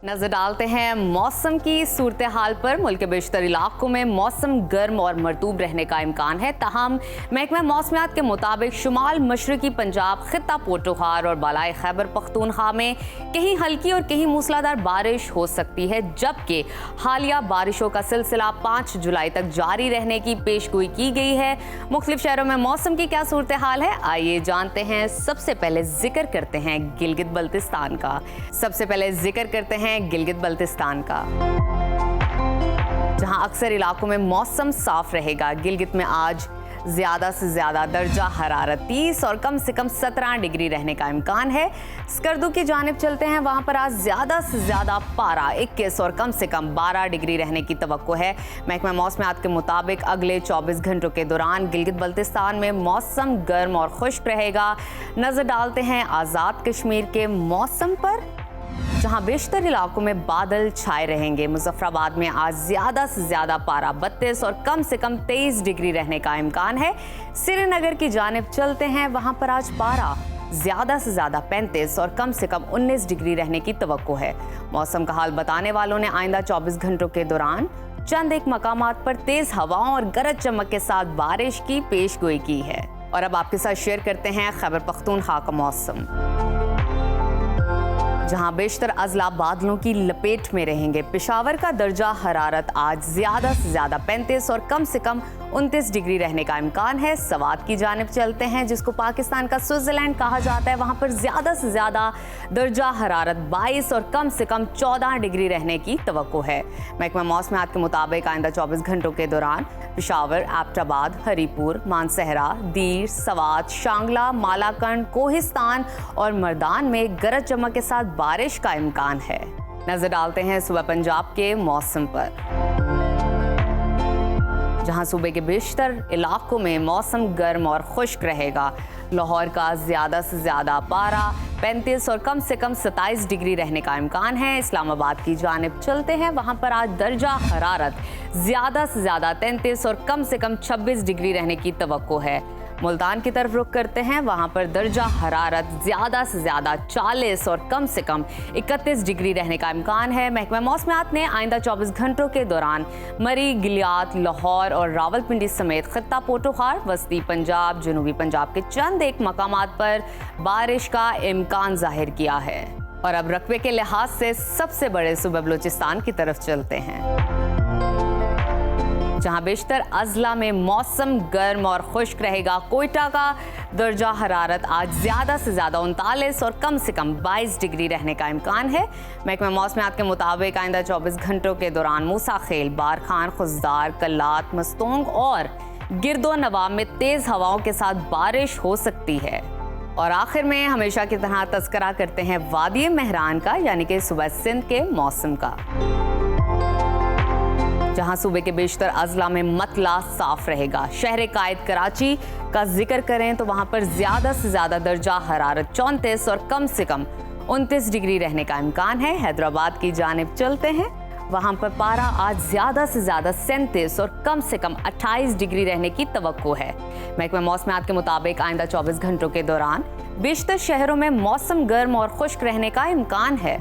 नजर डालते हैं मौसम की सूरत हाल पर। मुल्क के बेशतर इलाकों में मौसम गर्म और मरतूब रहने का इम्कान है। ताहम महकमा मौसमियात के मुताबिक शुमाल मशरकी पंजाब, खित्ता पोटोहार और बालाई खैबर पख्तूनख्वा में कहीं हल्की और कहीं मूसलाधार बारिश हो सकती है, जबकि हालिया बारिशों का सिलसिला 5 जुलाई तक जारी रहने की पेशगोई की गई है। मुख्तलिफ शहरों में मौसम की क्या सूरत हाल है, आइए जानते हैं। सबसे पहले जिक्र करते हैं गिलगित बल्तिस्तान का। गिलगित बल्तिस्तान का, जहां अक्सर इलाकों में मौसम साफ रहेगा। गिलगित में आज ज्यादा से ज्यादा दर्जा हरारत 30 और कम से कम 17 डिग्री रहने का इम्कान है। स्कर्दू की जानिब चलते हैं, वहां पर आज ज्यादा से ज्यादा पारा 21 और कम से कम 12 डिग्री रहने की तवक्को है। महकमा मौसमियात के मुताबिक अगले 24 घंटों के दौरान गिलगित बल्तिस्तान में मौसम गर्म और खुश्क रहेगा। नजर डालते हैं आज़ाद कश्मीर के मौसम पर, जहां बेशतर इलाकों में बादल छाए रहेंगे। मुजफ्फराबाद में आज ज्यादा से ज्यादा पारा 32 और कम से कम 23 डिग्री रहने का इम्कान है। श्रीनगर की जानिब चलते हैं, वहां पर आज पारा ज्यादा से ज्यादा 35 और कम से कम 19 डिग्री रहने की तवक्को है। मौसम का हाल बताने वालों ने आइंदा 24 घंटों के दौरान चंद एक मकामात पर तेज हवाओं और गरज चमक के साथ बारिश की पेशगोई की है। और अब आपके साथ शेयर करते हैं खैबर पख्तूनख्वा का मौसम, जहां बेशतर अजला बादलों की लपेट में रहेंगे। पेशावर का दर्जा हरारत आज ज्यादा से ज्यादा 35 और कम से कम 29 डिग्री रहने का इम्कान है। सवात की जानिब चलते हैं, जिसको पाकिस्तान का स्विट्जरलैंड कहा जाता है। वहां पर ज्यादा से ज्यादा दर्जा हरारत 22 और कम से कम 14 डिग्री रहने की तवक्को है। महकमा मौसमियात के मुताबिक आइंदा 24 घंटों के दौरान पेशावर, एबटाबाद, हरीपुर, मानसहरा, दीर, सवात, शांगला, मालाकंड, कोहिस्तान और मर्दान में गरज चमक के साथ बारिश का इम्कान है। नजर डालते हैं सुबह पंजाब के मौसम पर, जहां सूबे के बेशतर इलाकों में मौसम गर्म और खुश्क रहेगा। लाहौर का ज्यादा से ज्यादा पारा 35 और कम से कम 27 डिग्री रहने का इम्कान है। इस्लामाबाद की जानिब चलते हैं, वहां पर आज दर्जा हरारत ज्यादा से ज्यादा 33 और कम से कम 26 डिग्री रहने की तवक्को है। मुल्तान की तरफ रुख करते हैं, वहां पर दर्जा हरारत ज्यादा से ज्यादा 40 और कम से कम 31 डिग्री रहने का इम्कान है। महकमा मौसमियात ने आइंदा 24 घंटों के दौरान मरी, गिलियात, लाहौर और रावलपिंडी समेत खित्ता पोटोहार, वस्ती पंजाब, जनूबी पंजाब के चंद एक मकामात पर बारिश का इम्कान जाहिर किया है। और अब रकबे के लिहाज से सबसे बड़े सूबे बलूचिस्तान की तरफ चलते हैं, जहां बेशतर अजला में मौसम गर्म और खुश्क रहेगा। कोयटा का दर्जा हरारत आज ज्यादा से ज्यादा 39 और कम से कम 22 डिग्री रहने का इम्कान है। महकमा मौसमियात के मुताबिक आइंदा 24 घंटों के दौरान मूसा खेल, बारखान, खुजदार, कल्लात, मस्तोंग और गिरदो नवाब में तेज हवाओं के साथ बारिश हो सकती है। और आखिर में हमेशा की तरह तज़किरा करते हैं वादी मेहरान का, यानी कि सूबा सिंध के मौसम का, जहां सूबे के बेशतर अजला में मतला साफ रहेगा। शहर कायद कराची का जिक्र करें तो वहां पर ज्यादा से ज्यादा दर्जा हरारत 34 और कम से कम 29 डिग्री रहने का इम्कान है। हैदराबाद की जानिब चलते हैं, वहां पर पारा आज ज्यादा से ज्यादा 37 और कम से कम 28 डिग्री रहने की तवक्को है। महकमा मौसमियात के मुताबिक आइंदा 24 घंटों के दौरान बेशतर शहरों में मौसम गर्म और खुश्क रहने का इम्कान है।